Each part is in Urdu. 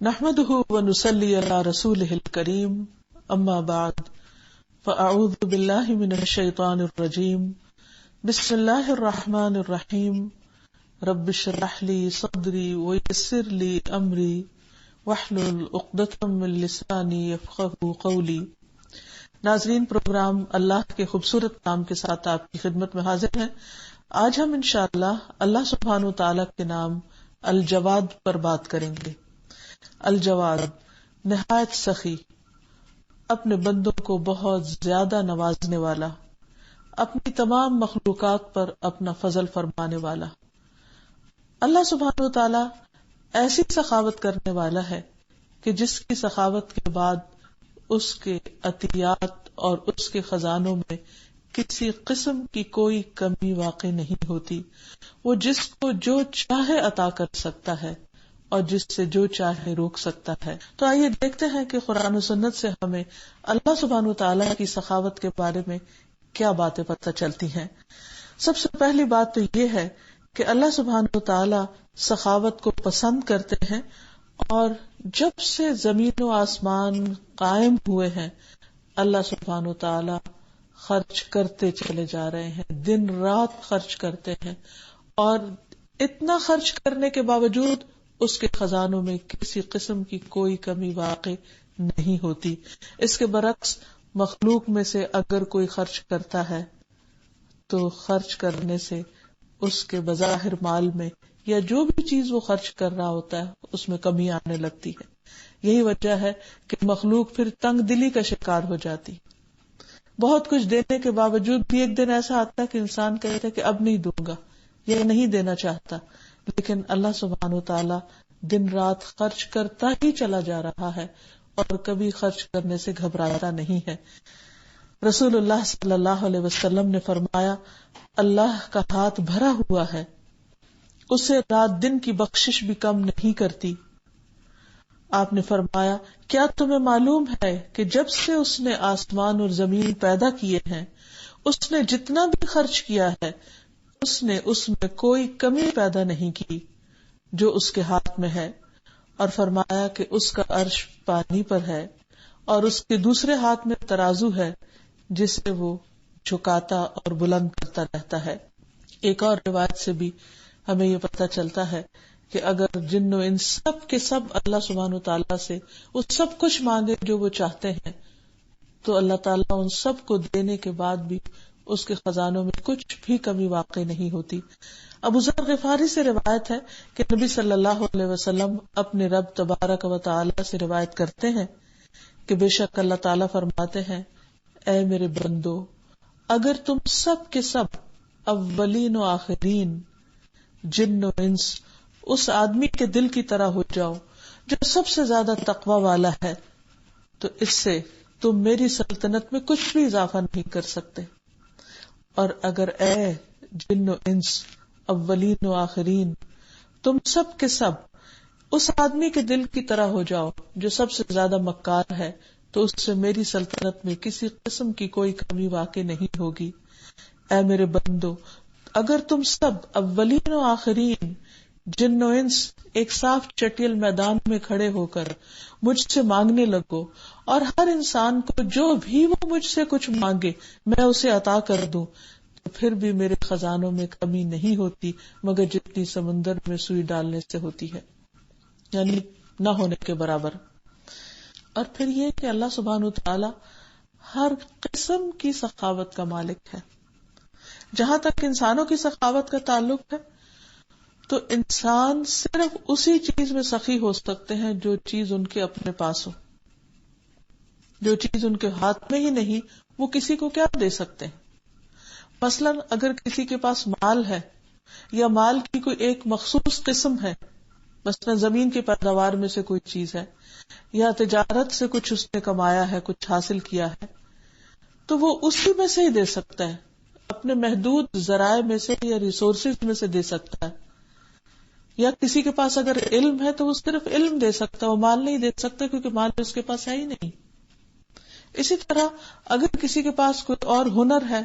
نحمده ونصلي على رسوله الكريم اما بعد فاعوذ بالله من الشيطان الرجيم بسم الله الرحمن الرحيم رب اشرح لي صدري ويسر لي امري واحلل عقدة من لساني يفقهوا قولي۔ ناظرین، پروگرام اللہ کے خوبصورت نام کے ساتھ آپ کی خدمت میں حاضر ہیں۔ آج ہم انشاءاللہ اللہ سبحانہ وتعالی کے نام الجواد پر بات کریں گے۔ الجواد نہایت سخی، اپنے بندوں کو بہت زیادہ نوازنے والا، اپنی تمام مخلوقات پر اپنا فضل فرمانے والا۔ اللہ سبحانہ وتعالی ایسی سخاوت کرنے والا ہے کہ جس کی سخاوت کے بعد اس کے عطیات اور اس کے خزانوں میں کسی قسم کی کوئی کمی واقع نہیں ہوتی۔ وہ جس کو جو چاہے عطا کر سکتا ہے اور جس سے جو چاہے روک سکتا ہے۔ تو آئیے دیکھتے ہیں کہ قرآن و سنت سے ہمیں اللہ سبحانہ وتعالی کی سخاوت کے بارے میں کیا باتیں پتہ چلتی ہیں۔ سب سے پہلی بات تو یہ ہے کہ اللہ سبحانہ وتعالی سخاوت کو پسند کرتے ہیں، اور جب سے زمین و آسمان قائم ہوئے ہیں اللہ سبحانہ وتعالی خرچ کرتے چلے جا رہے ہیں، دن رات خرچ کرتے ہیں، اور اتنا خرچ کرنے کے باوجود اس کے خزانوں میں کسی قسم کی کوئی کمی واقع نہیں ہوتی۔ اس کے برعکس مخلوق میں سے اگر کوئی خرچ کرتا ہے تو خرچ کرنے سے اس کے بظاہر مال میں یا جو بھی چیز وہ خرچ کر رہا ہوتا ہے اس میں کمی آنے لگتی ہے۔ یہی وجہ ہے کہ مخلوق پھر تنگ دلی کا شکار ہو جاتی۔ بہت کچھ دینے کے باوجود بھی ایک دن ایسا آتا ہے کہ انسان کہتا ہے کہ اب نہیں دوں گا یا نہیں دینا چاہتا، لیکن اللہ سبحانہ وتعالی دن رات خرچ کرتا ہی چلا جا رہا ہے اور کبھی خرچ کرنے سے گھبراتا نہیں ہے۔ رسول اللہ صلی اللہ علیہ وسلم نے فرمایا، اللہ کا ہاتھ بھرا ہوا ہے، اسے رات دن کی بخشش بھی کم نہیں کرتی۔ آپ نے فرمایا، کیا تمہیں معلوم ہے کہ جب سے اس نے آسمان اور زمین پیدا کیے ہیں اس نے جتنا بھی خرچ کیا ہے اس نے اس میں کوئی کمی پیدا نہیں کی جو اس کے ہاتھ میں ہے، اور فرمایا کہ اس کا عرش پانی پر ہے اور اس کے دوسرے ہاتھ میں ترازو ہے جسے وہ جھکاتا اور بلند کرتا رہتا ہے۔ ایک اور روایت سے بھی ہمیں یہ پتہ چلتا ہے کہ اگر جن و انس سب کے سب اللہ سبحانہ وتعالیٰ سے وہ سب کچھ مانگے جو وہ چاہتے ہیں تو اللہ تعالیٰ ان سب کو دینے کے بعد بھی اس کے خزانوں میں کچھ بھی کمی واقع نہیں ہوتی۔ ابو ذر غفاری سے روایت ہے کہ نبی صلی اللہ علیہ وسلم اپنے رب تبارک و تعالی سے روایت کرتے ہیں کہ بے شک اللہ تعالیٰ فرماتے ہیں، اے میرے بندو، اگر تم سب کے سب اولین و آخرین، جن و انس اس آدمی کے دل کی طرح ہو جاؤ جو سب سے زیادہ تقوی والا ہے، تو اس سے تم میری سلطنت میں کچھ بھی اضافہ نہیں کر سکتے۔ اور اگر اے جن و انس اولین و آخرین تم سب کے سب اس آدمی کے دل کی طرح ہو جاؤ جو سب سے زیادہ مکار ہے، تو اس سے میری سلطنت میں کسی قسم کی کوئی کمی واقع نہیں ہوگی۔ اے میرے بندو، اگر تم سب اولین و آخرین، جن و انس ایک صاف چٹیل میدان میں کھڑے ہو کر مجھ سے مانگنے لگو، اور ہر انسان کو جو بھی وہ مجھ سے کچھ مانگے میں اسے عطا کر دوں، تو پھر بھی میرے خزانوں میں کمی نہیں ہوتی مگر جتنی سمندر میں سوئی ڈالنے سے ہوتی ہے، یعنی نہ ہونے کے برابر۔ اور پھر یہ کہ اللہ سبحانہ وتعالی ہر قسم کی سخاوت کا مالک ہے۔ جہاں تک انسانوں کی سخاوت کا تعلق ہے تو انسان صرف اسی چیز میں سخی ہو سکتے ہیں جو چیز ان کے اپنے پاس ہو۔ جو چیز ان کے ہاتھ میں ہی نہیں وہ کسی کو کیا دے سکتے ہیں؟ مثلا اگر کسی کے پاس مال ہے یا مال کی کوئی ایک مخصوص قسم ہے، مثلا زمین کی پیداوار میں سے کوئی چیز ہے یا تجارت سے کچھ اس نے کمایا ہے، کچھ حاصل کیا ہے، تو وہ اسی میں سے ہی دے سکتا ہے، اپنے محدود ذرائع میں سے یا ریسورسز میں سے دے سکتا ہے۔ یا کسی کے پاس اگر علم ہے تو وہ صرف علم دے سکتا ہے، وہ مال نہیں دے سکتا کیونکہ مال اس کے پاس ہے ہی نہیں۔ اسی طرح اگر کسی کے پاس کوئی اور ہنر ہے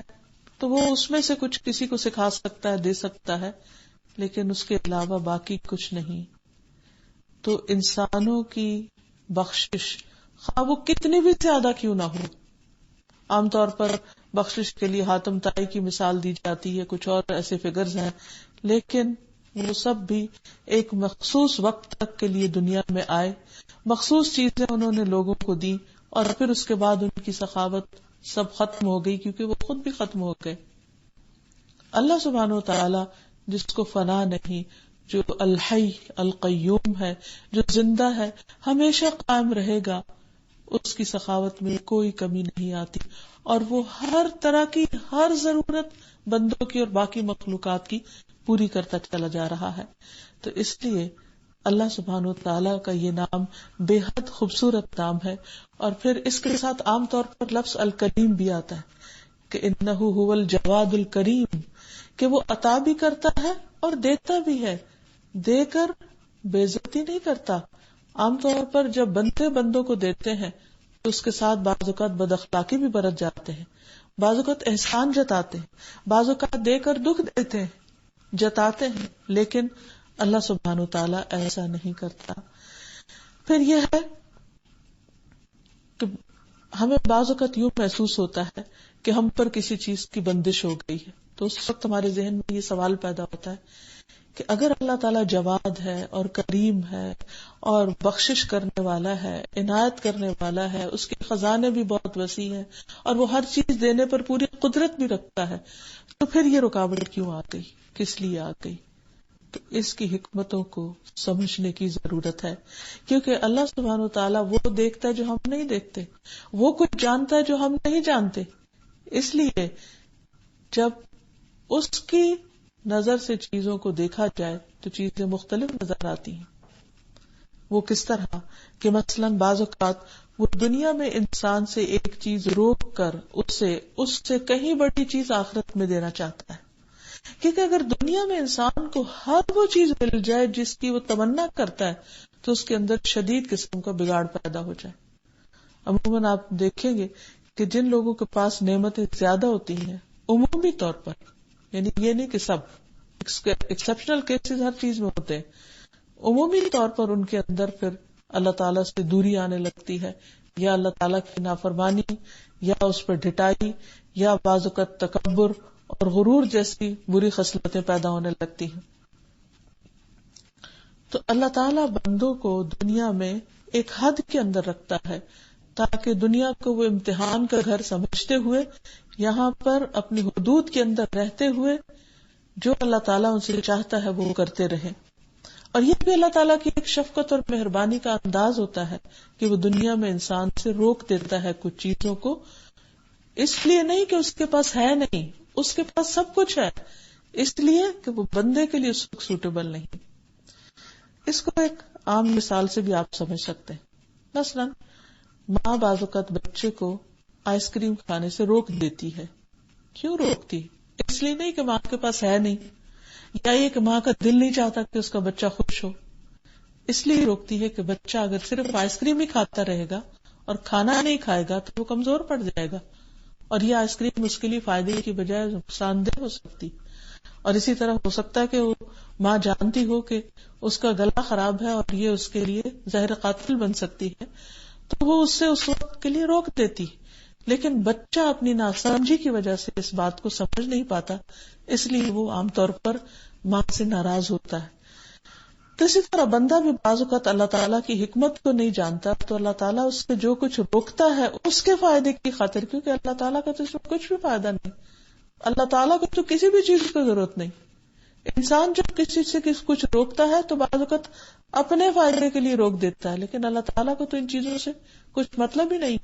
تو وہ اس میں سے کچھ کسی کو سکھا سکتا ہے، دے سکتا ہے، لیکن اس کے علاوہ باقی کچھ نہیں۔ تو انسانوں کی بخشش خواہ وہ کتنی بھی زیادہ کیوں نہ ہو، عام طور پر بخشش کے لیے حاتم طائی کی مثال دی جاتی ہے، کچھ اور ایسے فگرز ہیں، لیکن وہ سب بھی ایک مخصوص وقت تک کے لیے دنیا میں آئے، مخصوص چیزیں انہوں نے لوگوں کو دی، اور پھر اس کے بعد ان کی سخاوت سب ختم ہو گئی، کیونکہ وہ خود بھی ختم ہو گئے۔ اللہ سبحانہ وتعالی جس کو فنا نہیں، جو الحی القیوم ہے، جو زندہ ہے، ہمیشہ قائم رہے گا، اس کی سخاوت میں کوئی کمی نہیں آتی، اور وہ ہر طرح کی ہر ضرورت بندوں کی اور باقی مخلوقات کی پوری کرتا چلا جا رہا ہے۔ تو اس لیے اللہ سبحانہ وتعالی کا یہ نام بے حد خوبصورت نام ہے، اور پھر اس کے ساتھ عام طور پر لفظ الکریم بھی آتا ہے کہ انہ هو الجواد الکریم، کہ وہ عطا بھی کرتا ہے اور دیتا بھی ہے، دے کر بے عزتی نہیں کرتا۔ عام طور پر جب بندوں کو دیتے ہیں تو اس کے ساتھ بعض اوقات بد اخلاقی بھی برت جاتے ہیں، بعض اوقات احسان جتاتے ہیں، بعض اوقات دے کر دکھ دیتے ہیں، جتاتے ہیں، لیکن اللہ سبحانہ وتعالی ایسا نہیں کرتا۔ پھر یہ ہے کہ ہمیں بعض اوقات یوں محسوس ہوتا ہے کہ ہم پر کسی چیز کی بندش ہو گئی ہے، تو اس وقت ہمارے ذہن میں یہ سوال پیدا ہوتا ہے کہ اگر اللہ تعالیٰ جواد ہے اور کریم ہے اور بخشش کرنے والا ہے، عنایت کرنے والا ہے، اس کے خزانے بھی بہت وسیع ہیں اور وہ ہر چیز دینے پر پوری قدرت بھی رکھتا ہے، تو پھر یہ رکاوٹ کیوں آ گئی، کس لیے آ گئی؟ تو اس کی حکمتوں کو سمجھنے کی ضرورت ہے، کیونکہ اللہ سبحانہ وتعالیٰ وہ دیکھتا ہے جو ہم نہیں دیکھتے، وہ کچھ جانتا ہے جو ہم نہیں جانتے، اس لیے جب اس کی نظر سے چیزوں کو دیکھا جائے تو چیزیں مختلف نظر آتی ہیں۔ وہ کس طرح کہ مثلاً بعض اوقات وہ دنیا میں انسان سے ایک چیز روک کر اس سے کہیں بڑی چیز آخرت میں دینا چاہتا ہے، کیونکہ اگر دنیا میں انسان کو ہر وہ چیز مل جائے جس کی وہ تمنا کرتا ہے تو اس کے اندر شدید قسم کا بگاڑ پیدا ہو جائے۔ عموماً آپ دیکھیں گے کہ جن لوگوں کے پاس نعمتیں زیادہ ہوتی ہیں، عمومی طور پر، یعنی یہ نہیں کہ سب، ایکسپشنل کیسز ہر چیز میں ہوتے ہیں، عمومی طور پر ان کے اندر پھر اللہ تعالیٰ سے دوری آنے لگتی ہے، یا اللہ تعالیٰ کی نافرمانی، یا اس پر ڈھٹائی، یا بعض اوقات تکبر اور غرور جیسی بری خصلتیں پیدا ہونے لگتی ہیں۔ تو اللہ تعالیٰ بندوں کو دنیا میں ایک حد کے اندر رکھتا ہے تاکہ دنیا کو وہ امتحان کا گھر سمجھتے ہوئے یہاں پر اپنی حدود کے اندر رہتے ہوئے جو اللہ تعالیٰ ان سے چاہتا ہے وہ کرتے رہیں۔ اور یہ بھی اللہ تعالیٰ کی ایک شفقت اور مہربانی کا انداز ہوتا ہے کہ وہ دنیا میں انسان سے روک دیتا ہے کچھ چیزوں کو، اس لیے نہیں کہ اس کے پاس ہے نہیں، اس کے پاس سب کچھ ہے، اس لیے کہ وہ بندے کے لیے سوٹیبل نہیں۔ اس کو ایک عام مثال سے بھی آپ سمجھ سکتے ہیں۔ مثلاً ماں بعض اوقات بچے کو آئس کریم کھانے سے روک دیتی ہے۔ کیوں روکتی؟ اس لیے نہیں کہ ماں کے پاس ہے نہیں، یا یہ کہ ماں کا دل نہیں چاہتا کہ اس کا بچہ خوش ہو، اس لیے روکتی ہے کہ بچہ اگر صرف آئس کریم ہی کھاتا رہے گا اور کھانا نہیں کھائے گا تو وہ کمزور پڑ جائے گا، اور یہ آئس کریم اس کے لیے فائدے کی بجائے نقصان دہ ہو سکتی۔ اور اسی طرح ہو سکتا ہے کہ وہ ماں جانتی ہو کہ اس کا گلا خراب ہے اور یہ اس کے لیے زہر قاتل بن سکتی ہے، تو وہ اس سے اس وقت کے لیے روک دیتی، لیکن بچہ اپنی ناسمجھی کی وجہ سے اس بات کو سمجھ نہیں پاتا، اس لیے وہ عام طور پر ماں سے ناراض ہوتا ہے۔ تو اسی طرح بندہ بھی بعض اوقات اللہ تعالیٰ کی حکمت کو نہیں جانتا تو اللہ تعالیٰ اس سے جو کچھ روکتا ہے اس کے فائدے کی خاطر، کیونکہ اللہ تعالیٰ کا تو اس میں کچھ بھی فائدہ نہیں، اللہ تعالیٰ کو تو کسی بھی چیز کی ضرورت نہیں۔ انسان جب کسی سے کچھ روکتا ہے تو بعض اوقات اپنے فائدے کے لیے روک دیتا ہے، لیکن اللہ تعالیٰ کو تو ان چیزوں سے کچھ مطلب ہی نہیں،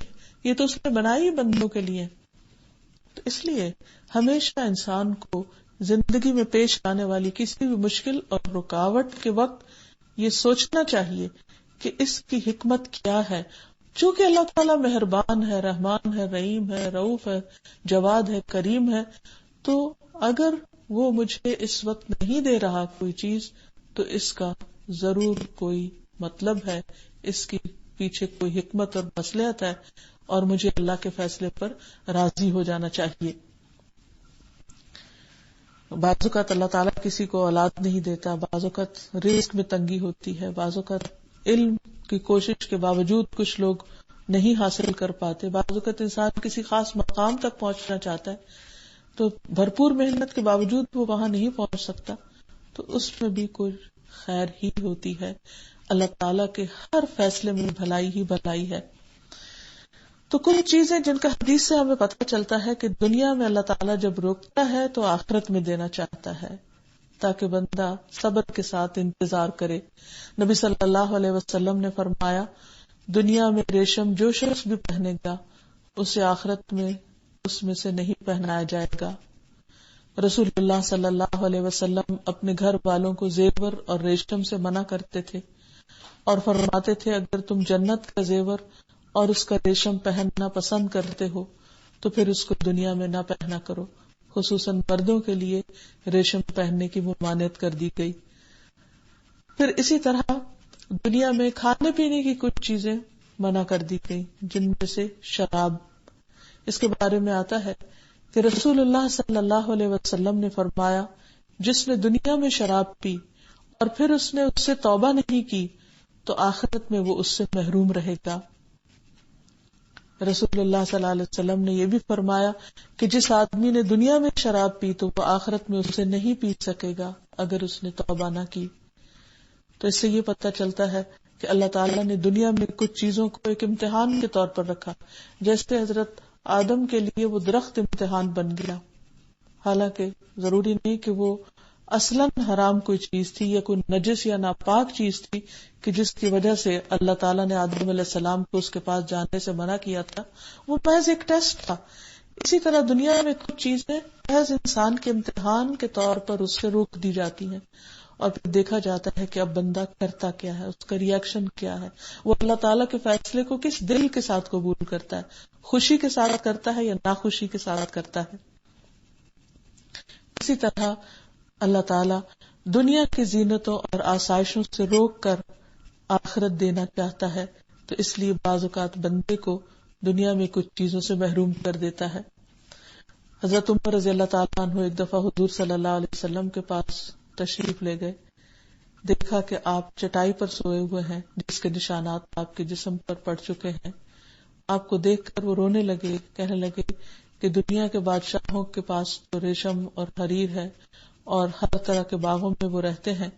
یہ تو اس نے بنائی بندوں کے لیے۔ تو اس لیے ہمیشہ انسان کو زندگی میں پیش آنے والی کسی بھی مشکل اور رکاوٹ کے وقت یہ سوچنا چاہیے کہ اس کی حکمت کیا ہے۔ چونکہ اللہ تعالیٰ مہربان ہے، رحمان ہے، رحیم ہے، رؤوف ہے، جواد ہے، کریم ہے، تو اگر وہ مجھے اس وقت نہیں دے رہا کوئی چیز تو اس کا ضرور کوئی مطلب ہے، اس کی پیچھے کوئی حکمت اور مصلحت ہے، اور مجھے اللہ کے فیصلے پر راضی ہو جانا چاہیے۔ بعض اوقات اللہ تعالیٰ کسی کو اولاد نہیں دیتا، بعض اوقات رزق میں تنگی ہوتی ہے، بعض اوقات علم کی کوشش کے باوجود کچھ لوگ نہیں حاصل کر پاتے. بعض اوقات انسان کسی خاص مقام تک پہنچنا چاہتا ہے تو بھرپور محنت کے باوجود وہ وہاں نہیں پہنچ سکتا, تو اس میں بھی کوئی خیر ہی ہوتی ہے. اللہ تعالیٰ کے ہر فیصلے میں بھلائی ہی بھلائی ہے. تو کچھ چیزیں جن کا حدیث سے ہمیں پتہ چلتا ہے کہ دنیا میں اللہ تعالیٰ جب روکتا ہے تو آخرت میں دینا چاہتا ہے تاکہ بندہ صبر کے ساتھ انتظار کرے. نبی صلی اللہ علیہ وسلم نے فرمایا, دنیا میں ریشم جو شخص بھی پہنے گا اسے آخرت میں اس میں سے نہیں پہنایا جائے گا. رسول اللہ صلی اللہ علیہ وسلم اپنے گھر والوں کو زیور اور ریشم سے منع کرتے تھے اور فرماتے تھے, اگر تم جنت کا زیور اور اس کا ریشم پہننا پسند کرتے ہو تو پھر اس کو دنیا میں نہ پہنا کرو. خصوصاً مردوں کے لیے ریشم پہننے کی ممانعت کر دی گئی. پھر اسی طرح دنیا میں کھانے پینے کی کچھ چیزیں منع کر دی گئی, جن میں سے شراب. اس کے بارے میں آتا ہے کہ رسول اللہ صلی اللہ علیہ وسلم نے فرمایا, جس نے دنیا میں شراب پی اور پھر اس نے اس سے توبہ نہیں کی تو آخرت میں وہ اس سے محروم رہے گا. رسول اللہ صلی اللہ علیہ وسلم نے یہ بھی فرمایا کہ جس آدمی نے دنیا میں شراب پی تو وہ آخرت میں اسے نہیں پی سکے گا اگر اس نے توبہ نہ کی. تو اس سے یہ پتہ چلتا ہے کہ اللہ تعالیٰ نے دنیا میں کچھ چیزوں کو ایک امتحان کے طور پر رکھا. جیسے حضرت آدم کے لیے وہ درخت امتحان بن گیا, حالانکہ ضروری نہیں کہ وہ اصلاً حرام کوئی چیز تھی یا کوئی نجس یا ناپاک چیز تھی کہ جس کی وجہ سے اللہ تعالیٰ نے آدم علیہ السلام کو اس کے پاس جانے سے منع کیا تھا. وہ محض ایک ٹیسٹ تھا. اسی طرح دنیا میں کچھ چیزیں محض انسان کے امتحان کے طور پر اس سے روک دی جاتی ہیں اور پھر دیکھا جاتا ہے کہ اب بندہ کرتا کیا ہے, اس کا ریئیکشن کیا ہے, وہ اللہ تعالیٰ کے فیصلے کو کس دل کے ساتھ قبول کرتا ہے, خوشی کے ساتھ کرتا ہے یا ناخوشی کے ساتھ کرتا ہے. اسی طرح اللہ تعالیٰ دنیا کی زینتوں اور آسائشوں سے روک کر آخرت دینا چاہتا ہے, تو اس لیے بعض اوقات بندے کو دنیا میں کچھ چیزوں سے محروم کر دیتا ہے. حضرت عمر رضی اللہ تعالیٰ عنہ ایک دفعہ حضور صلی اللہ علیہ وسلم کے پاس تشریف لے گئے. دیکھا کہ آپ چٹائی پر سوئے ہوئے ہیں جس کے نشانات آپ کے جسم پر پڑ چکے ہیں. آپ کو دیکھ کر وہ رونے لگے, کہنے لگے کہ دنیا کے بادشاہوں کے پاس تو ریشم اور حریر ہے اور ہر طرح کے باغوں میں وہ رہتے ہیں,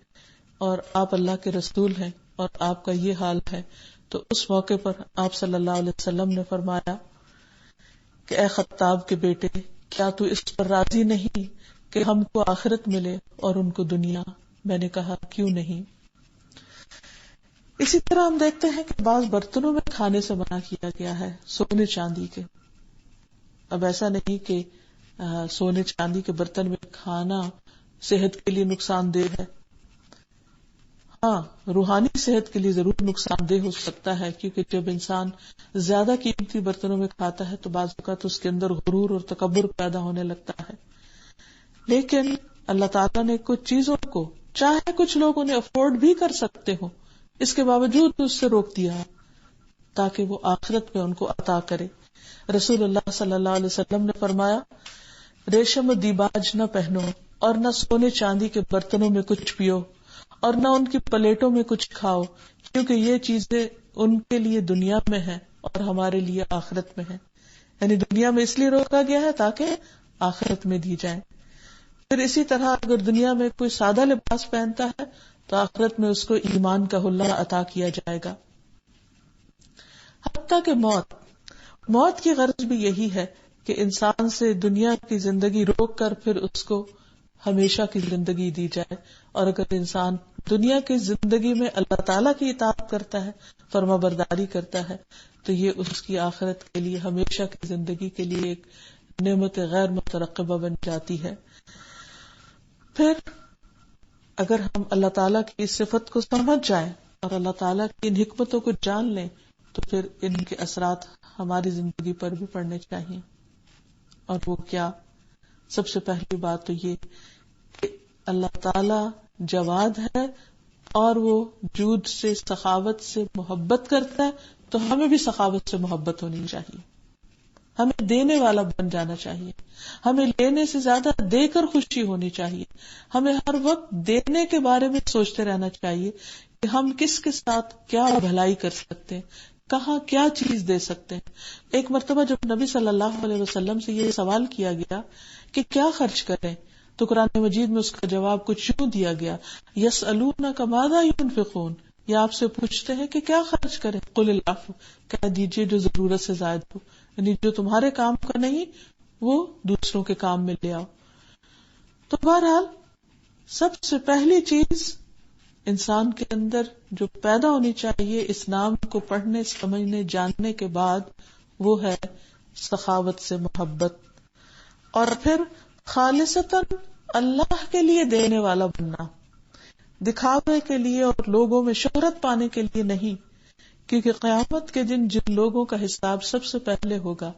اور آپ اللہ کے رسول ہیں اور آپ کا یہ حال ہے. تو اس موقع پر آپ صلی اللہ علیہ وسلم نے فرمایا کہ اے خطاب کے بیٹے, کیا تو اس پر راضی نہیں کہ ہم کو آخرت ملے اور ان کو دنیا؟ میں نے کہا کیوں نہیں. اسی طرح ہم دیکھتے ہیں کہ بعض برتنوں میں کھانے سے منع کیا گیا ہے, سونے چاندی کے. اب ایسا نہیں کہ سونے چاندی کے برتن میں کھانا صحت کے لیے نقصان دہ ہے. ہاں, روحانی صحت کے لیے ضرور نقصان دہ ہو سکتا ہے, کیونکہ جب انسان زیادہ قیمتی برتنوں میں کھاتا ہے تو بعض اوقات اس کے اندر غرور اور تکبر پیدا ہونے لگتا ہے. لیکن اللہ تعالیٰ نے کچھ چیزوں کو, چاہے کچھ لوگ انہیں افورڈ بھی کر سکتے ہوں, اس کے باوجود اس سے روک دیا ہے تاکہ وہ آخرت میں ان کو عطا کرے. رسول اللہ صلی اللہ علیہ وسلم نے فرمایا, ریشم و دیباج نہ پہنو اور نہ سونے چاندی کے برتنوں میں کچھ پیو اور نہ ان کی پلیٹوں میں کچھ کھاؤ, کیونکہ یہ چیزیں ان کے لیے دنیا میں ہیں اور ہمارے لیے آخرت میں ہیں. یعنی دنیا میں اس لیے روکا گیا ہے تاکہ آخرت میں دی جائیں. پھر اسی طرح اگر دنیا میں کوئی سادہ لباس پہنتا ہے تو آخرت میں اس کو ایمان کا حلہ عطا کیا جائے گا. حتیٰ کہ موت کی غرض بھی یہی ہے کہ انسان سے دنیا کی زندگی روک کر پھر اس کو ہمیشہ کی زندگی دی جائے. اور اگر انسان دنیا کی زندگی میں اللہ تعالیٰ کی اطاعت کرتا ہے, فرما برداری کرتا ہے, تو یہ اس کی آخرت کے لیے, ہمیشہ کی زندگی کے لیے ایک نعمت غیر مترقبہ بن جاتی ہے. پھر اگر ہم اللہ تعالیٰ کی اس صفت کو سمجھ جائیں اور اللہ تعالیٰ کی ان حکمتوں کو جان لیں تو پھر ان کے اثرات ہماری زندگی پر بھی پڑنے چاہیے. اور وہ کیا؟ سب سے پہلی بات تو یہ کہ اللہ تعالیٰ جواد ہے اور وہ جود سے, سخاوت سے محبت کرتا ہے, تو ہمیں بھی سخاوت سے محبت ہونی چاہیے. ہمیں دینے والا بن جانا چاہیے, ہمیں لینے سے زیادہ دے کر خوشی ہونی چاہیے. ہمیں ہر وقت دینے کے بارے میں سوچتے رہنا چاہیے کہ ہم کس کے ساتھ کیا بھلائی کر سکتے ہیں، کہاں کیا چیز دے سکتے ہیں. ایک مرتبہ جب نبی صلی اللہ علیہ وسلم سے یہ سوال کیا گیا کہ کیا خرچ کریں، تو قرآن مجید میں اس کا جواب کچھ یوں دیا گیا، یسألونک ماذا ينفقون، یہ آپ سے پوچھتے ہیں کہ کیا خرچ کریں، قل العفو، کہہ دیجئے جو ضرورت سے زائد ہو، یعنی جو تمہارے کام کا نہیں وہ دوسروں کے کام میں لے آؤ. تو بہرحال سب سے پہلی چیز انسان کے اندر جو پیدا ہونی چاہیے اس نام کو پڑھنے سمجھنے جاننے کے بعد، وہ ہے سخاوت سے محبت، اور پھر خالصتاً اللہ کے لیے دینے والا بننا، دکھاوے کے لیے اور لوگوں میں شہرت پانے کے لیے نہیں. کیونکہ قیامت کے دن جن لوگوں کا حساب سب سے پہلے ہوگا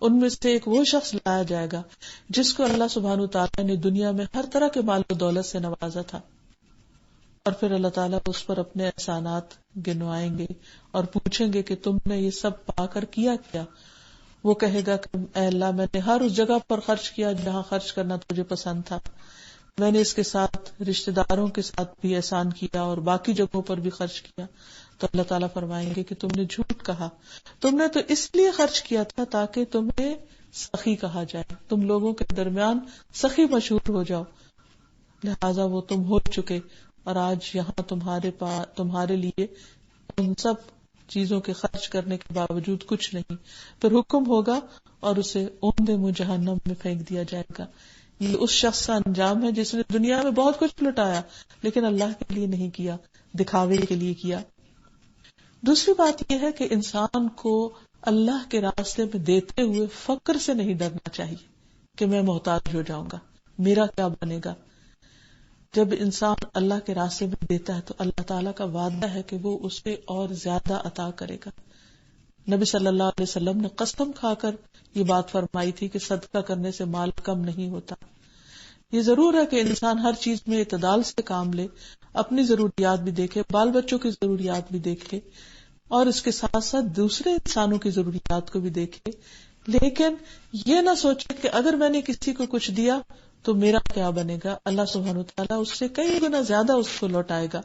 ان میں سے ایک وہ شخص لایا جائے گا جس کو اللہ سبحانہ وتعالیٰ نے دنیا میں ہر طرح کے مال و دولت سے نوازا تھا، اور پھر اللہ تعالیٰ اس پر اپنے احسانات گنوائیں گے اور پوچھیں گے کہ تم نے یہ سب پا کر کیا کیا. وہ کہے گا کہ اے اللہ، میں نے ہر اس جگہ پر خرچ کیا جہاں خرچ کرنا تجھے پسند تھا، میں نے اس کے ساتھ رشتہ داروں کے ساتھ بھی احسان کیا اور باقی جگہوں پر بھی خرچ کیا. تو اللہ تعالیٰ فرمائیں گے کہ تم نے جھوٹ کہا، تم نے تو اس لیے خرچ کیا تھا تاکہ تمہیں سخی کہا جائے، تم لوگوں کے درمیان سخی مشہور ہو جاؤ، لہذا وہ تم ہو چکے، اور آج یہاں تمہارے لیے ان سب چیزوں کے خرچ کرنے کے باوجود کچھ نہیں. پھر حکم ہوگا اور اسے اوندے منہ جہنم میں پھینک دیا جائے گا. یہ اس شخص کا انجام ہے جس نے دنیا میں بہت کچھ لٹایا لیکن اللہ کے لیے نہیں کیا، دکھاوے کے لیے کیا. دوسری بات یہ ہے کہ انسان کو اللہ کے راستے میں دیتے ہوئے فقر سے نہیں ڈرنا چاہیے کہ میں محتاج ہو جاؤں گا، میرا کیا بنے گا. جب انسان اللہ کے راستے میں دیتا ہے تو اللہ تعالیٰ کا وعدہ ہے کہ وہ اسے اور زیادہ عطا کرے گا. نبی صلی اللہ علیہ وسلم نے قسم کھا کر یہ بات فرمائی تھی کہ صدقہ کرنے سے مال کم نہیں ہوتا. یہ ضرور ہے کہ انسان ہر چیز میں اعتدال سے کام لے، اپنی ضروریات بھی دیکھے، بال بچوں کی ضروریات بھی دیکھے، اور اس کے ساتھ ساتھ دوسرے انسانوں کی ضروریات کو بھی دیکھے. لیکن یہ نہ سوچے کہ اگر میں نے کسی کو کچھ دیا تو میرا کیا بنے گا. اللہ سبحانہ وتعالیٰ اس سے کئی گنا زیادہ اس کو لوٹائے گا.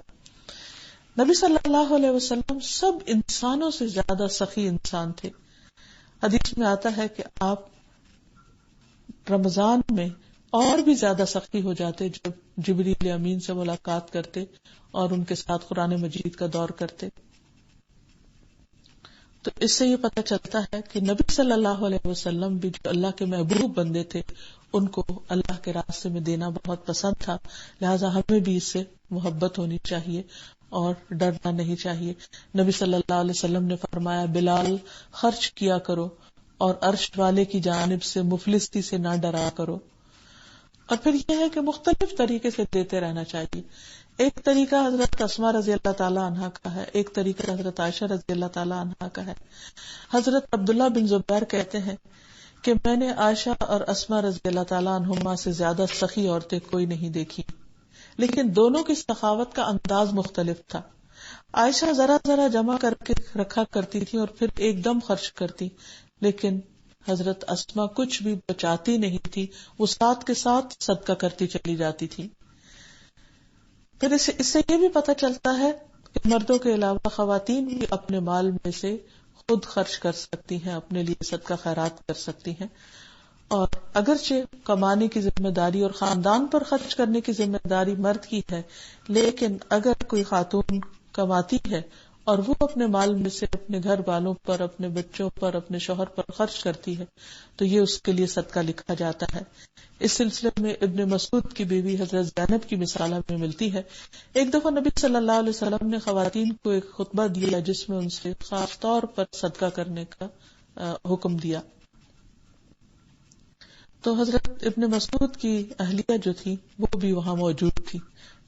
نبی صلی اللہ علیہ وسلم سب انسانوں سے زیادہ سخی انسان تھے. حدیث میں آتا ہے کہ آپ رمضان میں اور بھی زیادہ سخی ہو جاتے جب جبریل امین سے ملاقات کرتے اور ان کے ساتھ قرآن مجید کا دور کرتے. تو اس سے یہ پتہ چلتا ہے کہ نبی صلی اللہ علیہ وسلم بھی جو اللہ کے محبوب بندے تھے ان کو اللہ کے راستے میں دینا بہت پسند تھا، لہٰذا ہمیں بھی اس سے محبت ہونی چاہیے اور ڈرنا نہیں چاہیے. نبی صلی اللہ علیہ وسلم نے فرمایا، بلال خرچ کیا کرو اور عرش والے کی جانب سے مفلسی سے نہ ڈرا کرو. اور پھر یہ ہے کہ مختلف طریقے سے دیتے رہنا چاہیے. ایک طریقہ حضرت اسماء رضی اللہ تعالیٰ عنہا کا ہے، ایک طریقہ حضرت عائشہ رضی اللہ تعالیٰ عنہا کا ہے. حضرت عبداللہ بن زبیر کہتے ہیں کہ میں نے عائشہ اور اسماء رضی اللہ تعالیٰ عنہما سے زیادہ سخی عورتیں کوئی نہیں دیکھی، لیکن دونوں کی سخاوت کا انداز مختلف تھا. عائشہ ذرا ذرا جمع کر کے رکھا کرتی تھی اور پھر ایک دم خرچ کرتی، لیکن حضرت اسماء کچھ بھی بچاتی نہیں تھی، وہ ساتھ کے ساتھ صدقہ کرتی چلی جاتی تھی. پھر اس سے یہ بھی پتہ چلتا ہے کہ مردوں کے علاوہ خواتین بھی اپنے مال میں سے خود خرچ کر سکتی ہیں، اپنے لیے صدقہ خیرات کر سکتی ہیں. اور اگرچہ کمانے کی ذمہ داری اور خاندان پر خرچ کرنے کی ذمہ داری مرد کی ہے، لیکن اگر کوئی خاتون کماتی ہے اور وہ اپنے مال میں سے اپنے گھر والوں پر، اپنے بچوں پر، اپنے شوہر پر خرچ کرتی ہے تو یہ اس کے لیے صدقہ لکھا جاتا ہے. اس سلسلے میں ابن مسعود کی بیوی حضرت زینب کی مثال ہمیں ملتی ہے. ایک دفعہ نبی صلی اللہ علیہ وسلم نے خواتین کو ایک خطبہ دیا جس میں ان سے خاص طور پر صدقہ کرنے کا حکم دیا. تو حضرت ابن مسعود کی اہلیہ جو تھی وہ بھی وہاں موجود تھی.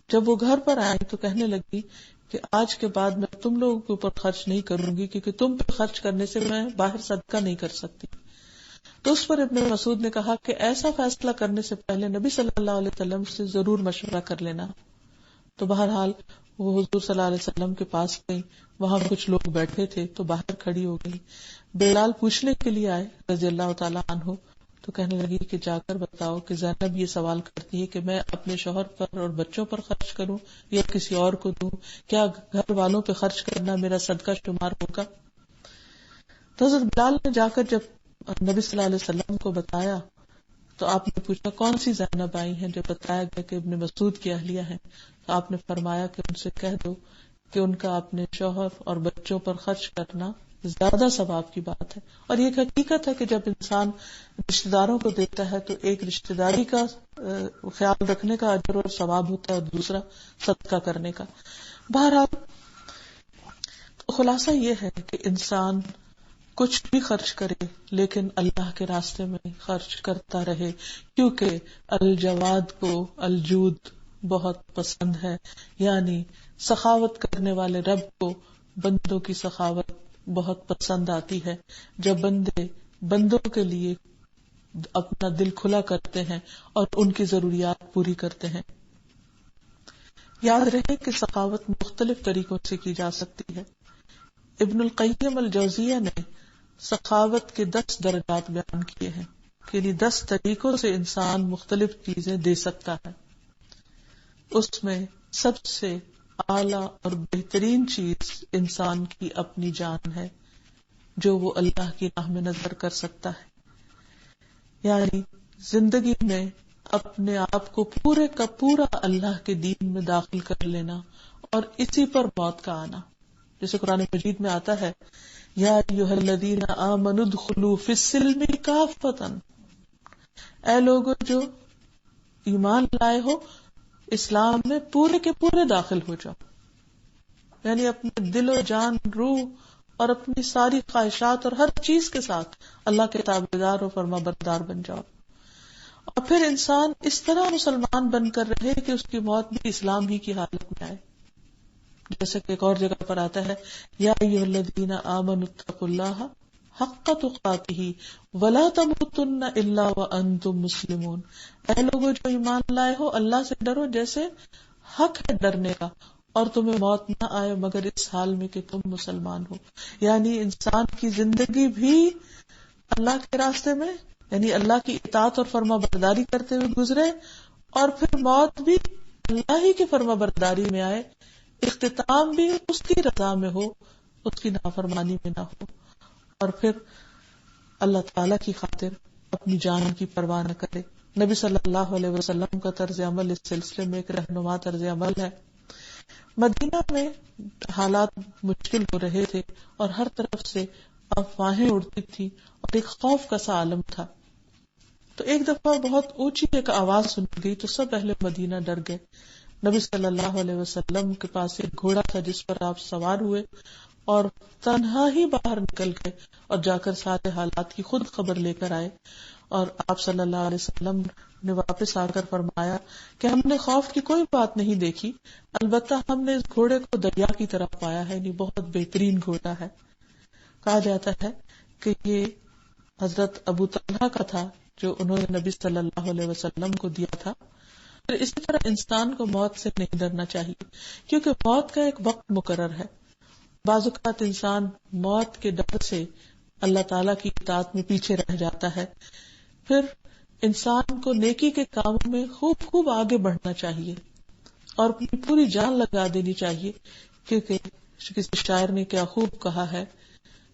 جب وہ گھر پر آئی تو کہنے لگی کہ آج کے بعد میں تم لوگوں کے اوپر خرچ نہیں کروں گی، کیونکہ تم پہ خرچ کرنے سے میں باہر صدقہ نہیں کر سکتی. تو اس پر ابن مسعود نے کہا کہ ایسا فیصلہ کرنے سے پہلے نبی صلی اللہ علیہ وسلم سے ضرور مشورہ کر لینا. تو بہرحال وہ حضور صلی اللہ علیہ وسلم کے پاس گئی، وہاں کچھ لوگ بیٹھے تھے تو باہر کھڑی ہو گئی. بلال پوچھنے کے لیے آئے رضی اللہ تعالیٰ عنہ، تو کہنے لگی کہ جا کر بتاؤ کہ زینب یہ سوال کرتی ہے کہ میں اپنے شوہر پر اور بچوں پر خرچ کروں یا کسی اور کو دوں، کیا گھر والوں پہ خرچ کرنا میرا صدقہ شمار ہوگا؟ تو حضرت بلال نے جا کر جب نبی صلی اللہ علیہ وسلم کو بتایا تو آپ نے پوچھا کون سی زینب آئی ہیں؟ جب بتایا گیا کہ ابن مسعود کی اہلیہ ہیں تو آپ نے فرمایا کہ ان سے کہہ دو کہ ان کا اپنے شوہر اور بچوں پر خرچ کرنا زیادہ ثواب کی بات ہے. اور یہ حقیقت ہے کہ جب انسان رشتہ داروں کو دیتا ہے تو ایک رشتہ داری کا خیال رکھنے کا اجر اور ثواب ہوتا ہے اور دوسرا صدقہ کرنے کا. بہرحال تو خلاصہ یہ ہے کہ انسان کچھ بھی خرچ کرے لیکن اللہ کے راستے میں خرچ کرتا رہے، کیونکہ الجواد کو الجود بہت پسند ہے، یعنی سخاوت کرنے والے رب کو بندوں کی سخاوت بہت پسند آتی ہے. جب بندے بندوں کے لیے اپنا دل کھلا کرتے ہیں اور ان کی ضروریات پوری کرتے ہیں. یاد رہے کہ سخاوت مختلف طریقوں سے کی جا سکتی ہے. ابن القیم الجوزیہ نے سخاوت کے 10 درجات بیان کیے ہیں، یعنی 10 طریقوں سے انسان مختلف چیزیں دے سکتا ہے. اس میں سب سے اعلیٰ اور بہترین چیز انسان کی اپنی جان ہے جو وہ اللہ کی راہ میں نظر کر سکتا ہے. یعنی زندگی میں اپنے آپ کو پورے کا پورا اللہ کے دین میں داخل کر لینا اور اسی پر موت کا آنا. جیسے قرآن مجید میں آتا ہے یا ایھا الذین آمنوا ادخلوا فی السلم کافۃ، اے لوگو جو ایمان لائے ہو اسلام میں پورے کے پورے داخل ہو جاؤ. یعنی اپنے دل و جان، روح اور اپنی ساری خواہشات اور ہر چیز کے ساتھ اللہ کے تابعدار و فرما بردار بن جاؤ. اور پھر انسان اس طرح مسلمان بن کر رہے کہ اس کی موت بھی اسلام ہی کی حالت میں آئے. جیسے کہ ایک اور جگہ پر آتا ہے یا ایھا الذین آمنوا اتقوا اللہ حق تقاتہ ولا تموتن الا وانتم مسلمون، اے لوگوں جو ایمان لائے ہو اللہ سے ڈرو جیسے حق ہے ڈرنے کا، اور تمہیں موت نہ آئے مگر اس حال میں کہ تم مسلمان ہو. یعنی انسان کی زندگی بھی اللہ کے راستے میں، یعنی اللہ کی اطاعت اور فرما برداری کرتے ہوئے گزرے، اور پھر موت بھی اللہ ہی کی فرما برداری میں آئے، اختتام بھی اس کی رضا میں ہو، اس کی نافرمانی میں نہ ہو، اور پھر اللہ تعالی کی خاطر اپنی جان کی پرواہ نہ کرے. نبی صلی اللہ علیہ وسلم کا طرز عمل اس سلسلے میں ایک رہنما طرز عمل ہے. مدینہ میں حالات مشکل ہو رہے تھے اور ہر طرف سے افواہیں اڑتی تھی اور ایک خوف کا سا عالم تھا. تو ایک دفعہ بہت اونچی ایک آواز سنی گئی تو سب اہل مدینہ ڈر گئے. نبی صلی اللہ علیہ وسلم کے پاس ایک گھوڑا تھا جس پر آپ سوار ہوئے اور تنہا ہی باہر نکل گئے اور جا کر سارے حالات کی خود خبر لے کر آئے. اور آپ صلی اللہ علیہ وسلم نے واپس آ کر فرمایا کہ ہم نے خوف کی کوئی بات نہیں دیکھی، البتہ ہم نے اس گھوڑے کو دریا کی طرف پایا ہے، یعنی بہت بہترین گھوڑا ہے. کہا جاتا ہے کہ یہ حضرت ابو طلحہ کا تھا جو انہوں نے نبی صلی اللہ علیہ وسلم کو دیا تھا. پھر اسی طرح انسان کو موت سے نہیں ڈرنا چاہیے، کیونکہ موت کا ایک وقت مقرر ہے. بعض اوقات انسان موت کے ڈر سے اللہ تعالیٰ کی اطاعت میں پیچھے رہ جاتا ہے. پھر انسان کو نیکی کے کاموں میں خوب خوب آگے بڑھنا چاہیے اور اپنی پوری جان لگا دینی چاہیے، کیونکہ کسی شاعر نے کیا خوب کہا ہے،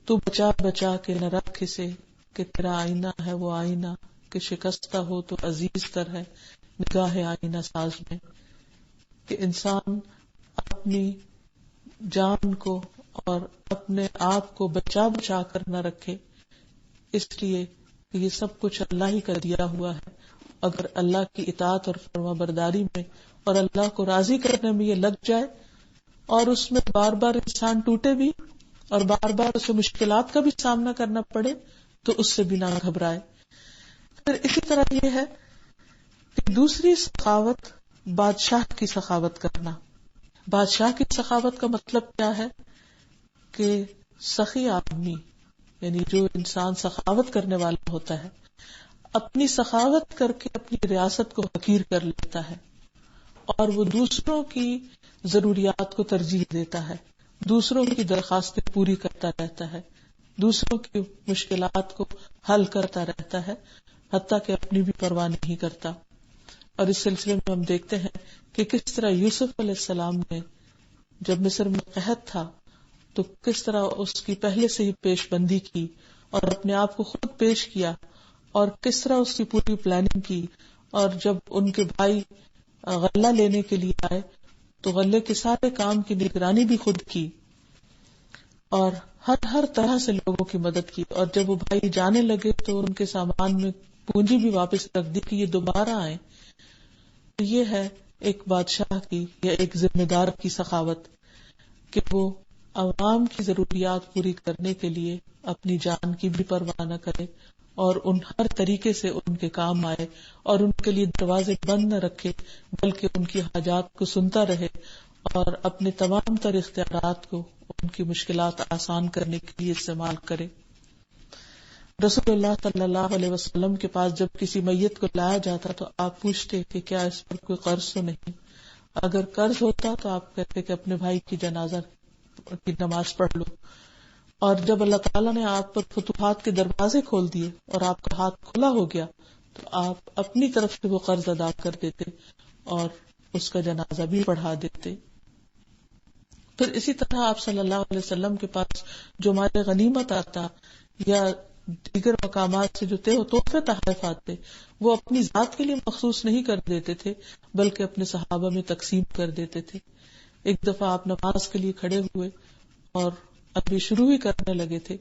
تو بچا بچا کے نہ رکھ اسے کہ تیرا آئینہ ہے وہ آئینہ، کہ شکستہ ہو تو عزیز تر ہے نگاہ آئینہ ساز میں. کہ انسان اپنی جان کو اور اپنے آپ کو بچا بچا کر نہ رکھے، اس لیے کہ یہ سب کچھ اللہ ہی کا دیا ہوا ہے. اگر اللہ کی اطاعت اور فرما برداری میں اور اللہ کو راضی کرنے میں یہ لگ جائے اور اس میں بار بار انسان ٹوٹے بھی اور بار بار اسے مشکلات کا بھی سامنا کرنا پڑے تو اس سے بھی نہ گھبرائے. پھر اسی طرح یہ ہے کہ دوسری سخاوت بادشاہ کی سخاوت کرنا. بادشاہ کی سخاوت کا مطلب کیا ہے کہ سخی آدمی، یعنی جو انسان سخاوت کرنے والا ہوتا ہے، اپنی سخاوت کر کے اپنی ریاست کو حقیر کر لیتا ہے اور وہ دوسروں کی ضروریات کو ترجیح دیتا ہے، دوسروں کی درخواستیں پوری کرتا رہتا ہے، دوسروں کی مشکلات کو حل کرتا رہتا ہے. حتیٰ کہ اپنی بھی پرواہ نہیں کرتا. اور اس سلسلے میں ہم دیکھتے ہیں کہ کس طرح یوسف علیہ السلام نے جب مصر میں قحط تھا تو کس طرح اس کی پہلے سے ہی پیش بندی کی اور اپنے آپ کو خود پیش کیا، اور کس طرح اس کی پوری پلاننگ کی. اور جب ان کے بھائی غلہ لینے کے لیے آئے تو غلے کے سارے کام کی نگرانی بھی خود کی اور ہر طرح سے لوگوں کی مدد کی. اور جب وہ بھائی جانے لگے تو ان کے سامان میں پونجی بھی واپس رکھ دی کہ یہ دوبارہ آئے. یہ ہے ایک بادشاہ کی یا ایک ذمہ دار کی سخاوت کہ وہ عوام کی ضروریات پوری کرنے کے لیے اپنی جان کی بھی پرواہ نہ کرے اور ان ہر طریقے سے ان کے کام آئے اور ان کے لیے دروازے بند نہ رکھے، بلکہ ان کی حاجات کو سنتا رہے اور اپنے تمام تر اختیارات کو ان کی مشکلات آسان کرنے کے لیے استعمال کرے. رسول اللہ صلی اللہ علیہ وسلم کے پاس جب کسی میت کو لایا جاتا تو آپ پوچھتے کہ کیا اس پر کوئی قرض تو نہیں. اگر قرض ہوتا تو آپ کہتے کہ اپنے بھائی کی جنازہ کی نماز پڑھ لو. اور جب اللہ تعالیٰ نے آپ پر فتوحات کے دروازے کھول دیے اور آپ کا ہاتھ کھلا ہو گیا تو آپ اپنی طرف سے وہ قرض ادا کر دیتے اور اس کا جنازہ بھی پڑھا دیتے. پھر اسی طرح آپ صلی اللہ علیہ وسلم کے پاس جو مال غنیمت آتا یا دیگر مقامات سے جو تحفے تحائف آتے وہ اپنی ذات کے لیے مخصوص نہیں کر دیتے تھے بلکہ اپنے صحابہ میں تقسیم کر دیتے تھے. ایک دفعہ آپ نماز کے لیے کھڑے ہوئے اور ابھی شروع ہی کرنے لگے تھے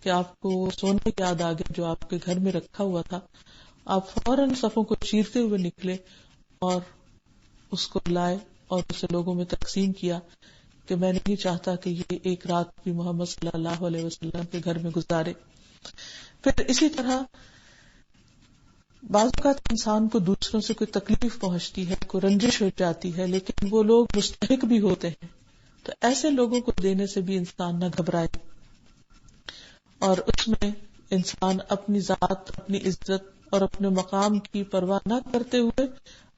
کہ آپ کو سونے یاد آ گیا جو آپ کے گھر میں رکھا ہوا تھا. آپ فوراً صفوں کو چیرتے ہوئے نکلے اور اس کو لائے اور اسے لوگوں میں تقسیم کیا کہ میں نہیں چاہتا کہ یہ ایک رات بھی محمد صلی اللہ علیہ وسلم کے گھر میں گزارے. پھر اسی طرح بعض اوقات انسان کو دوسروں سے کوئی تکلیف پہنچتی ہے، کوئی رنجش ہو جاتی ہے، لیکن وہ لوگ مستحق بھی ہوتے ہیں تو ایسے لوگوں کو دینے سے بھی انسان نہ گھبرائے اور اس میں انسان اپنی ذات، اپنی عزت اور اپنے مقام کی پرواہ نہ کرتے ہوئے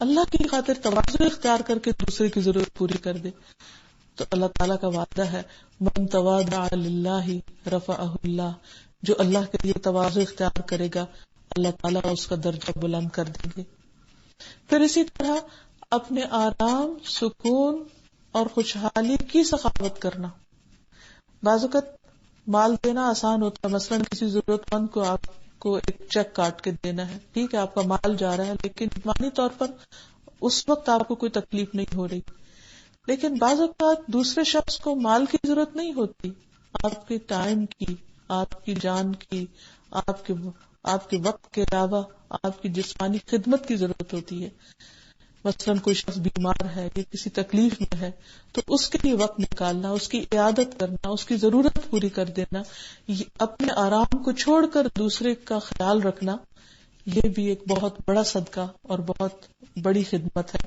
اللہ کی خاطر تواضع اختیار کر کے دوسرے کی ضرورت پوری کر دے. تو اللہ تعالیٰ کا وعدہ ہے من تواضع للہ رفعہ اللہ، جو اللہ کے لیے تواضع اختیار کرے گا اللہ تعالیٰ اس کا درجہ بلند کر دیں گے. پھر اسی طرح اپنے آرام، سکون اور خوشحالی کی سخاوت کرنا. بعض اوقات مال دینا آسان ہوتا ہے، مثلاً کسی ضرورت مند کو آپ کو ایک چیک کاٹ کے دینا ہے، ٹھیک ہے آپ کا مال جا رہا ہے لیکن جسمانی طور پر اس وقت آپ کو کوئی تکلیف نہیں ہو رہی. لیکن بعض اوقات دوسرے شخص کو مال کی ضرورت نہیں ہوتی، آپ کے ٹائم کی، آپ کی جان کی، آپ کے وقت کے علاوہ آپ کی جسمانی خدمت کی ضرورت ہوتی ہے. مثلاً کوئی شخص بیمار ہے یا کسی تکلیف میں ہے تو اس کے لیے وقت نکالنا، اس کی عیادت کرنا، اس کی ضرورت پوری کر دینا، اپنے آرام کو چھوڑ کر دوسرے کا خیال رکھنا، یہ بھی ایک بہت بڑا صدقہ اور بہت بڑی خدمت ہے.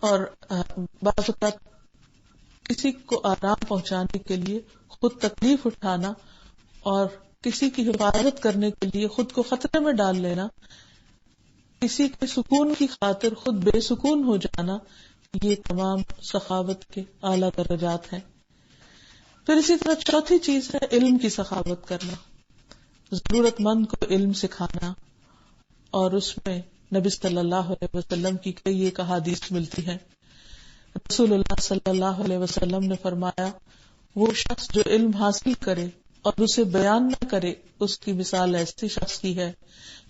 اور بعض اوقات کسی کو آرام پہنچانے کے لیے خود تکلیف اٹھانا اور کسی کی حفاظت کرنے کے لیے خود کو خطرے میں ڈال لینا، کسی کے سکون کی خاطر خود بے سکون ہو جانا، یہ تمام سخاوت کے اعلیٰ درجات ہیں. پھر اسی طرح چوتھی چیز ہے علم کی سخاوت کرنا، ضرورت مند کو علم سکھانا. اور اس میں نبی صلی اللہ علیہ وسلم کی کئی ایک احادیث ملتی ہیں. رسول اللہ صلی اللہ علیہ وسلم نے فرمایا وہ شخص جو علم حاصل کرے اور اسے بیان نہ کرے اس کی مثال ایسی شخص کی ہے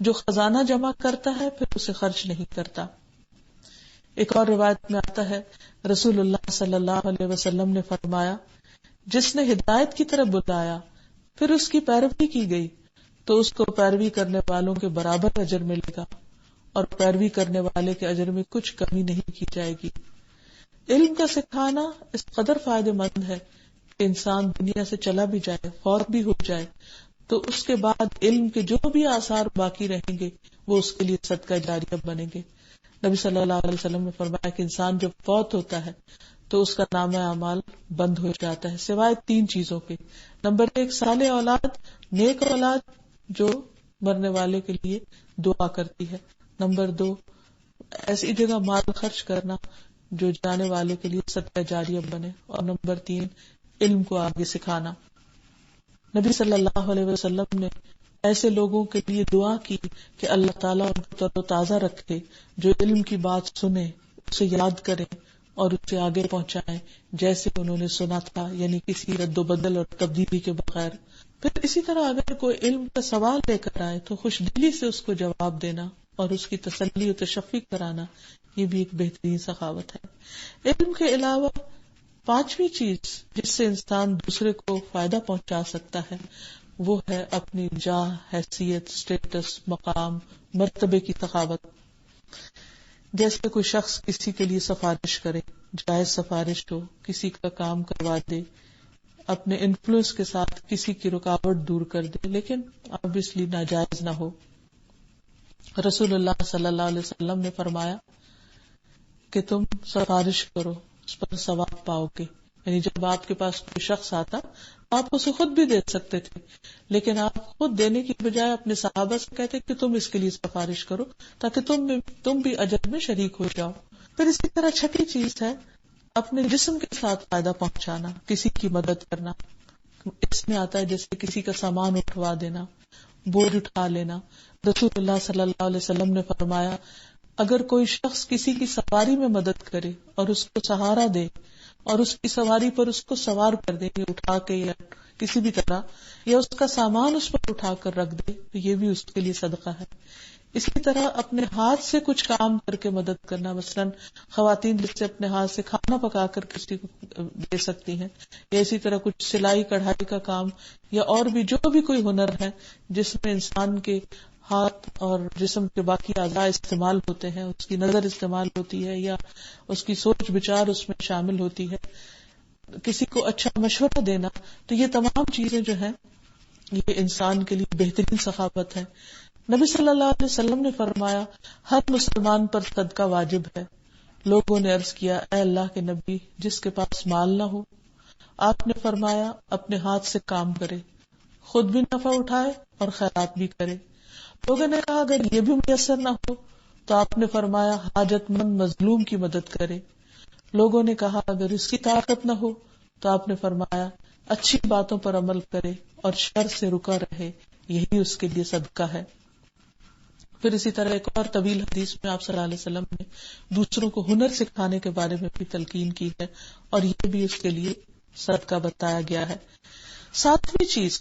جو خزانہ جمع کرتا ہے پھر اسے خرچ نہیں کرتا. ایک اور روایت میں آتا ہے رسول اللہ صلی اللہ علیہ وسلم نے فرمایا جس نے ہدایت کی طرف بلایا پھر اس کی پیروی کی گئی تو اس کو پیروی کرنے والوں کے برابر اجر ملے گا اور پیروی کرنے والے کے اجر میں کچھ کمی نہیں کی جائے گی. علم کا سکھانا اس قدر فائدہ مند ہے کہ انسان دنیا سے چلا بھی جائے، فوت بھی ہو جائے تو اس کے بعد علم کے جو بھی آثار باقی رہیں گے وہ اس کے لیے صدقہ جاریہ بنیں گے. نبی صلی اللہ علیہ وسلم نے فرمایا کہ انسان جب فوت ہوتا ہے تو اس کا نامہ اعمال بند ہو جاتا ہے سوائے 3 چیزوں کے. نمبر 1 صالح اولاد، نیک اولاد جو مرنے والے کے لیے دعا کرتی ہے. نمبر 2 ایسی جگہ مال خرچ کرنا جو جانے والے کے لیے صدقہ جاریہ بنے. اور نمبر 3 علم کو آگے سکھانا. نبی صلی اللہ علیہ وسلم نے ایسے لوگوں کے لیے دعا کی کہ اللہ تعالیٰ ان کو تر و تازہ رکھے، جو علم کی بات سنے، اسے یاد کریں اور اسے آگے پہنچائیں جیسے انہوں نے سنا تھا، یعنی کسی رد و بدل اور تبدیلی کے بغیر۔ پھر اسی طرح اگر کوئی علم کا سوال لے کر آئے تو خوش دلی سے اس کو جواب دینا اور اس کی تسلی و تشفی کرانا، یہ بھی ایک بہترین سخاوت ہے۔ علم کے علاوہ پانچویں چیز جس سے انسان دوسرے کو فائدہ پہنچا سکتا ہے وہ ہے اپنی جاہ، حیثیت، اسٹیٹس، مقام، مرتبے کی سخاوت۔ جیسے کوئی شخص کسی کے لیے سفارش کرے، جائز سفارش ہو، کسی کا کام کروا دے، اپنے انفلوئنس کے ساتھ کسی کی رکاوٹ دور کر دے، لیکن obviously ناجائز نہ ہو۔ رسول اللہ صلی اللہ علیہ وسلم نے فرمایا کہ تم سفارش کرو، اس پر ثواب پاؤ گے۔ یعنی جب آپ کے پاس کوئی شخص آتا آپ اسے خود بھی دے سکتے تھے، لیکن آپ خود دینے کی بجائے اپنے صحابہ سے کہتے کہ تم اس کے لیے سفارش کرو تاکہ تم بھی اجر میں شریک ہو جاؤ۔ پھر اسی طرح چھٹی چیز ہے اپنے جسم کے ساتھ فائدہ پہنچانا، کسی کی مدد کرنا۔ اس میں آتا ہے جیسے کسی کا سامان اٹھوا دینا، بوجھ اٹھا لینا۔ رسول اللہ صلی اللہ علیہ وسلم نے فرمایا اگر کوئی شخص کسی کی سواری میں مدد کرے اور اس کو سہارا دے اور اس کی سواری پر اس کو سوار کر دے، اٹھا کے یا کسی بھی طرح، یا اس کا سامان اس پر اٹھا کر رکھ دے، تو یہ بھی اس کے لیے صدقہ ہے۔ اسی طرح اپنے ہاتھ سے کچھ کام کر کے مدد کرنا، مثلاً خواتین جس سے اپنے ہاتھ سے کھانا پکا کر کسی کو دے سکتی ہیں، یا اسی طرح کچھ سلائی کڑھائی کا کام، یا اور بھی جو بھی کوئی ہنر ہے جس میں انسان کے ہاتھ اور جسم کے باقی اعضاء استعمال ہوتے ہیں، اس کی نظر استعمال ہوتی ہے یا اس کی سوچ بچار اس میں شامل ہوتی ہے، کسی کو اچھا مشورہ دینا، تو یہ تمام چیزیں جو ہیں یہ انسان کے لیے بہترین سخاوت ہے۔ نبی صلی اللہ علیہ وسلم نے فرمایا ہر مسلمان پر صدقہ واجب ہے۔ لوگوں نے عرض کیا اے اللہ کے نبی جس کے پاس مال نہ ہو؟ آپ نے فرمایا اپنے ہاتھ سے کام کرے، خود بھی نفع اٹھائے اور خیرات بھی کرے۔ لوگوں نے کہا اگر یہ بھی میسر نہ ہو تو آپ نے فرمایا حاجت مند مظلوم کی مدد کرے۔ لوگوں نے کہا اگر اس کی طاقت نہ ہو تو آپ نے فرمایا اچھی باتوں پر عمل کرے اور شر سے رکا رہے، یہی اس کے لیے صدقہ ہے۔ پھر اسی طرح ایک اور طویل حدیث میں آپ صلی اللہ علیہ وسلم نے دوسروں کو ہنر سکھانے کے بارے میں بھی تلقین کی ہے اور یہ بھی اس کے لیے صدقہ بتایا گیا ہے۔ ساتویں چیز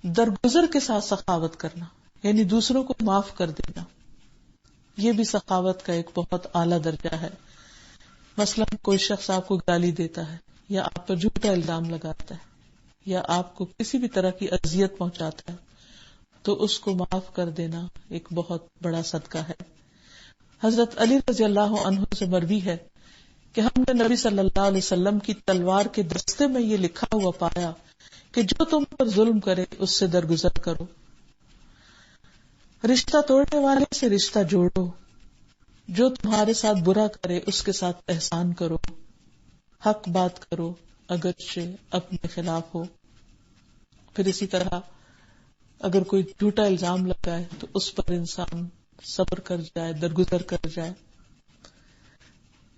درگزر کے ساتھ سخاوت کرنا، یعنی دوسروں کو معاف کر دینا، یہ بھی سخاوت کا ایک بہت اعلیٰ درجہ ہے۔ مثلا کوئی شخص آپ کو گالی دیتا ہے یا آپ پر جھوٹا الزام لگاتا ہے یا آپ کو کسی بھی طرح کی اذیت پہنچاتا ہے تو اس کو معاف کر دینا ایک بہت بڑا صدقہ ہے۔ حضرت علی رضی اللہ عنہ سے مروی ہے کہ ہم نے نبی صلی اللہ علیہ وسلم کی تلوار کے دستے میں یہ لکھا ہوا پایا کہ جو تم پر ظلم کرے اس سے درگزر کرو، رشتہ توڑنے والے سے رشتہ جوڑو، جو تمہارے ساتھ برا کرے اس کے ساتھ احسان کرو، حق بات کرو اگرچہ اپنے خلاف ہو۔ پھر اسی طرح اگر کوئی جھوٹا الزام لگائے تو اس پر انسان صبر کر جائے، درگزر کر جائے۔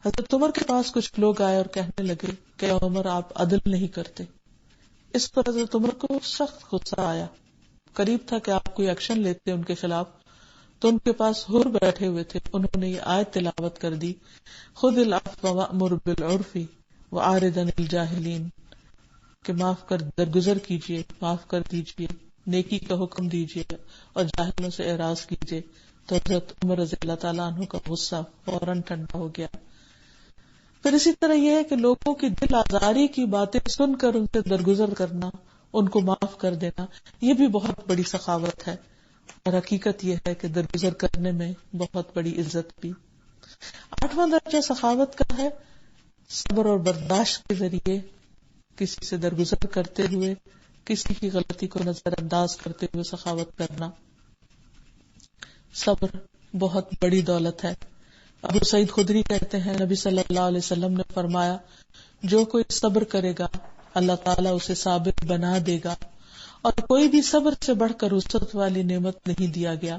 حضرت عمر کے پاس کچھ لوگ آئے اور کہنے لگے کہ عمر آپ عدل نہیں کرتے۔ اس پر حضرت عمر کو سخت غصہ آیا، قریب تھا کہ آپ کوئی ایکشن لیتے ان کے خلاف، تو ان کے پاس حر بیٹھے ہوئے تھے، انہوں نے یہ آیت تلاوت کر دی خذ العفو وامر بالعرف وعارض عن الجاہلین، کہ معاف کر درگزر کیجیے، معاف کر دیجیے، نیکی کا حکم دیجیے اور جاہلوں سے اعراض کیجیے۔ تو حضرت عمر رضی اللہ تعالیٰ عنہ کا غصہ فوراً ٹھنڈا ہو گیا۔ پھر اسی طرح یہ ہے کہ لوگوں کی دل آزاری کی باتیں سن کر ان سے درگزر کرنا، ان کو معاف کر دینا، یہ بھی بہت بڑی سخاوت ہے، اور حقیقت یہ ہے کہ درگزر کرنے میں بہت بڑی عزت بھی۔ 8واں درجہ سخاوت کا ہے صبر اور برداشت کے ذریعے کسی سے درگزر کرتے ہوئے، کسی کی غلطی کو نظر انداز کرتے ہوئے سخاوت کرنا۔ صبر بہت بڑی دولت ہے۔ ابو سعید خدری کہتے ہیں نبی صلی اللہ علیہ وسلم نے فرمایا جو کوئی صبر کرے گا اللہ تعالیٰ اسے صابر بنا دے گا، اور کوئی بھی صبر سے بڑھ کر وسعت والی نعمت نہیں دیا گیا۔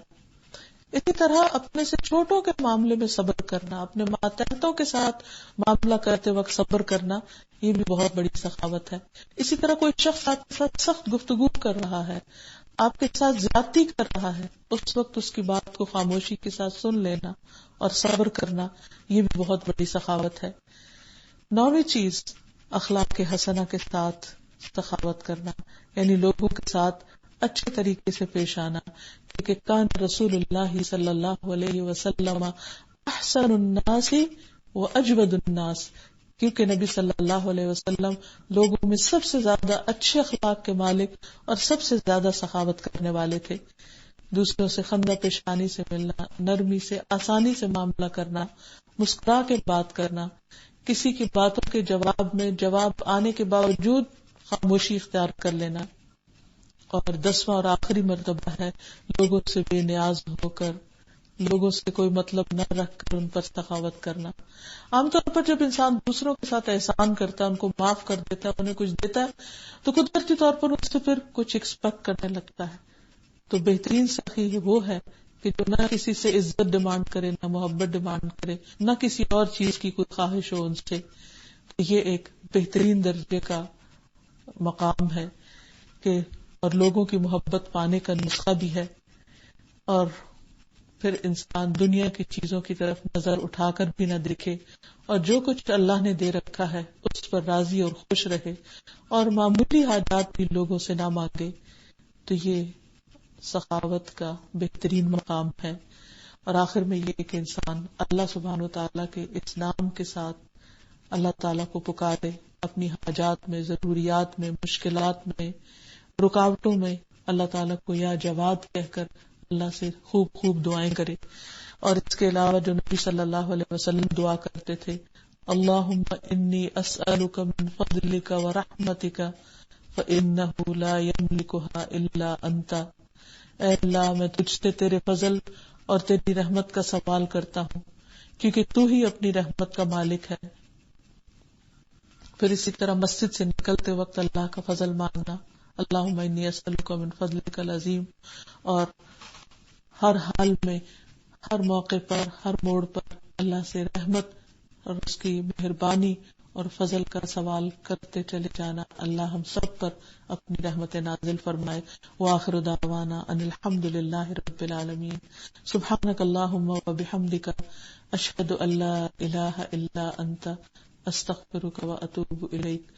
اسی طرح اپنے سے چھوٹوں کے معاملے میں صبر کرنا، اپنے ماتحتوں کے ساتھ معاملہ کرتے وقت صبر کرنا، یہ بھی بہت بڑی سخاوت ہے۔ اسی طرح کوئی شخص آپ کے ساتھ سخت گفتگو کر رہا ہے، آپ کے ساتھ زیادتی کر رہا ہے اس وقت اس کی بات کو خاموشی کے ساتھ سن لینا اور صبر کرنا، یہ بھی بہت بڑی سخاوت ہے۔ 9ویں چیز اخلاق حسنہ کے ساتھ سخاوت کرنا، یعنی لوگوں کے ساتھ اچھے طریقے سے پیش آنا، کیونکہ کان رسول اللہ صلی اللہ علیہ وسلم احسن الناس و اجود الناس، کیونکہ نبی صلی اللہ علیہ وسلم لوگوں میں سب سے زیادہ اچھے اخلاق کے مالک اور سب سے زیادہ سخاوت کرنے والے تھے۔ دوسروں سے خندہ پیشانی سے ملنا، نرمی سے، آسانی سے معاملہ کرنا، مسکرا کے بات کرنا، کسی کی باتوں کے جواب میں جواب آنے کے باوجود خاموشی اختیار کر لینا، اور 10واں اور آخری مرتبہ ہے لوگوں سے بے نیاز ہو کر، لوگوں سے کوئی مطلب نہ رکھ کر ان پر سخاوت کرنا۔ عام طور پر جب انسان دوسروں کے ساتھ احسان کرتا ہے، ان کو معاف کر دیتا ہے، انہیں کچھ دیتا ہے، تو قدرتی طور پر اس سے پھر کچھ ایکسپیکٹ کرنے لگتا ہے۔ تو بہترین سخی وہ ہے کہ جو نہ کسی سے عزت ڈیمانڈ کرے، نہ محبت ڈیمانڈ کرے، نہ کسی اور چیز کی کوئی خواہش ہو ان سے۔ تو یہ ایک بہترین درجے کا مقام ہے کہ، اور لوگوں کی محبت پانے کا نسخہ بھی ہے، اور پھر انسان دنیا کی چیزوں کی طرف نظر اٹھا کر بھی نہ دیکھے، اور جو کچھ اللہ نے دے رکھا ہے اس پر راضی اور خوش رہے، اور معمولی حاجات بھی لوگوں سے نہ مانگے۔ تو یہ سخاوت کا بہترین مقام ہے۔ اور آخر میں یہ کہ انسان اللہ سبحانہ وتعالیٰ کے اس نام کے ساتھ اللہ تعالیٰ کو پکارے، اپنی حاجات میں، ضروریات میں، مشکلات میں، رکاوٹوں میں اللہ تعالیٰ کو یا جواد کہہ کر اللہ سے خوب خوب دعائیں کرے۔ اور اس کے علاوہ جو نبی صلی اللہ علیہ وسلم دعا کرتے تھے، اللہم انی اسألک من فضلک ورحمتک فإنہ لا یملکھا الا انت، اے اللہ میں تجھ سے تیرے فضل اور تیری رحمت کا سوال کرتا ہوں، کیونکہ تو ہی اپنی رحمت کا مالک ہے۔ پھر اسی طرح مسجد سے نکلتے وقت اللہ کا فضل مانگنا، اللہم انی اسألک من فضلک العظیم، اور ہر حال میں، ہر موقع پر، ہر موڑ پر اللہ سے رحمت اور اس کی مہربانی اور فضل کا سوال کرتے چلے جانا۔ اللہ ہم سب پر اپنی رحمت نازل فرمائے۔ وآخر دعوانا ان الحمد للہ رب العالمین۔ سبحانک اللہم وبحمدک، اشہد ان لا الہ الا انت، استغفرک واتوب الیک۔